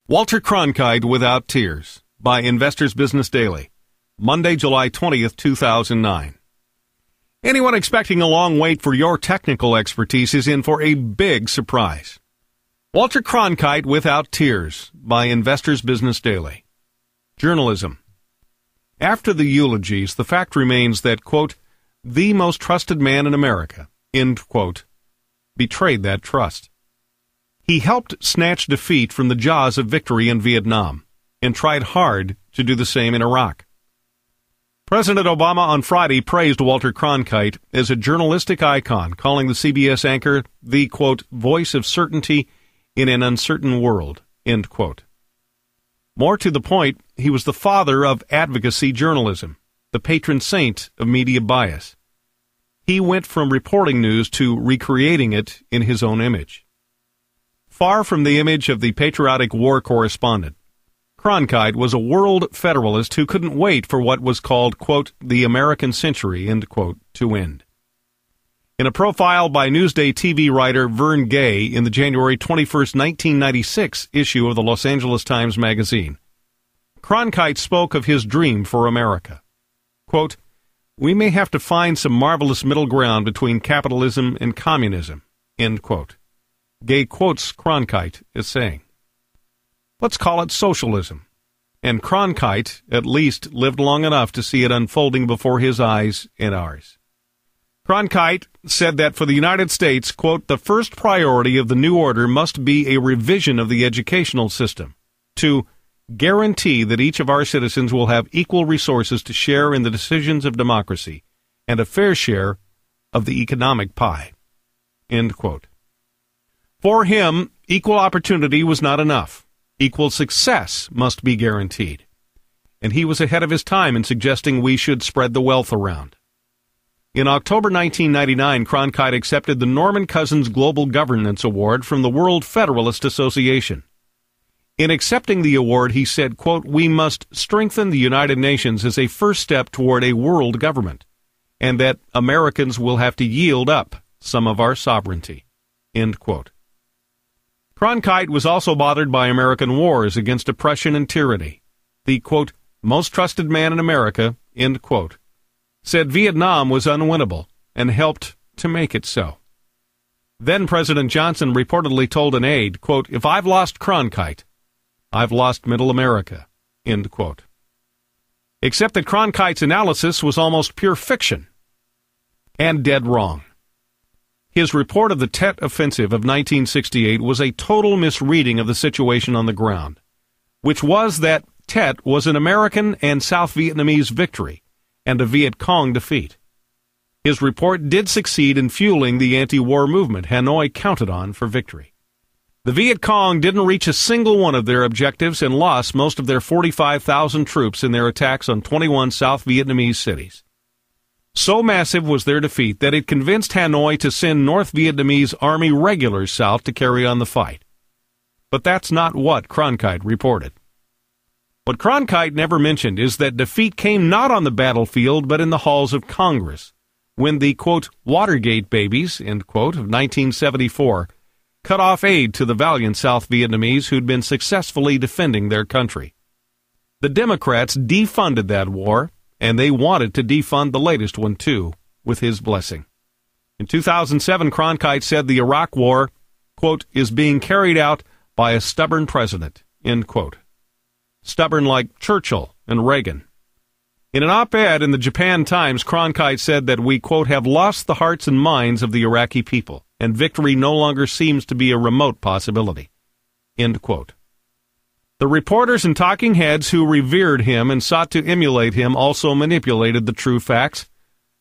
Walter Cronkite Without Tears by Investors Business Daily, Monday, July 20th, 2009. Anyone expecting a long wait for your technical expertise is in for a big surprise. Walter Cronkite Without Tears by Investors Business Daily. Journalism. After the eulogies, the fact remains that, quote, the most trusted man in America, end quote, betrayed that trust. He helped snatch defeat from the jaws of victory in Vietnam and tried hard to do the same in Iraq. President Obama on Friday praised Walter Cronkite as a journalistic icon, calling the CBS anchor the, quote, voice of certainty in an uncertain world, end quote. More to the point, he was the father of advocacy journalism, the patron saint of media bias. He went from reporting news to recreating it in his own image. Far from the image of the patriotic war correspondent, Cronkite was a world federalist who couldn't wait for what was called, quote, the American century, end quote, to end. In a profile by Newsday TV writer Vern Gay in the January 21, 1996 issue of the Los Angeles Times Magazine, Cronkite spoke of his dream for America. Quote, we may have to find some marvelous middle ground between capitalism and communism, end quote. Gay quotes Cronkite as saying, let's call it socialism. And Cronkite, at least, lived long enough to see it unfolding before his eyes and ours. Cronkite said that for the United States, quote, the first priority of the new order must be a revision of the educational system to guarantee that each of our citizens will have equal resources to share in the decisions of democracy and a fair share of the economic pie, end quote. For him, equal opportunity was not enough. Equal success must be guaranteed. And he was ahead of his time in suggesting we should spread the wealth around. In October 1999, Cronkite accepted the Norman Cousins Global Governance Award from the World Federalist Association. In accepting the award, he said, quote, we must strengthen the United Nations as a first step toward a world government, and that Americans will have to yield up some of our sovereignty, end quote. Cronkite was also bothered by American wars against oppression and tyranny. The, quote, most trusted man in America, end quote, said Vietnam was unwinnable and helped to make it so. Then President Johnson reportedly told an aide, quote, if I've lost Cronkite, I've lost middle America, end quote. Except that Cronkite's analysis was almost pure fiction and dead wrong. His report of the Tet Offensive of 1968 was a total misreading of the situation on the ground, which was that Tet was an American and South Vietnamese victory and a Viet Cong defeat. His report did succeed in fueling the anti-war movement Hanoi counted on for victory. The Viet Cong didn't reach a single one of their objectives and lost most of their 45,000 troops in their attacks on 21 South Vietnamese cities. So massive was their defeat that it convinced Hanoi to send North Vietnamese Army regulars south to carry on the fight. But that's not what Cronkite reported. What Cronkite never mentioned is that defeat came not on the battlefield but in the halls of Congress, when the, quote, Watergate babies, end quote, of 1974 cut off aid to the valiant South Vietnamese who'd been successfully defending their country. The Democrats defunded that war, and they wanted to defund the latest one, too, with his blessing. In 2007, Cronkite said the Iraq War, quote, is being carried out by a stubborn president, end quote. Stubborn like Churchill and Reagan. In an op-ed in the Japan Times, Cronkite said that we, quote, have lost the hearts and minds of the Iraqi people, and victory no longer seems to be a remote possibility, end quote. The reporters and talking heads who revered him and sought to emulate him also manipulated the true facts,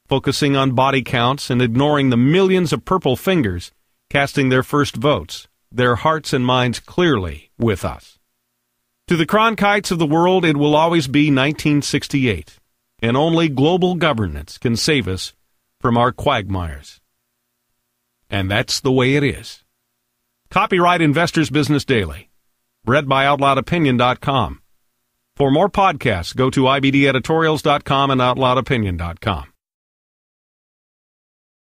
focusing on body counts and ignoring the millions of purple fingers casting their first votes, their hearts and minds clearly with us. To the Cronkites of the world, it will always be 1968, and only global governance can save us from our quagmires. And that's the way it is. Copyright Investors Business Daily. Read by OutloudOpinion.com. For more podcasts, go to IBDEditorials.com and OutloudOpinion.com.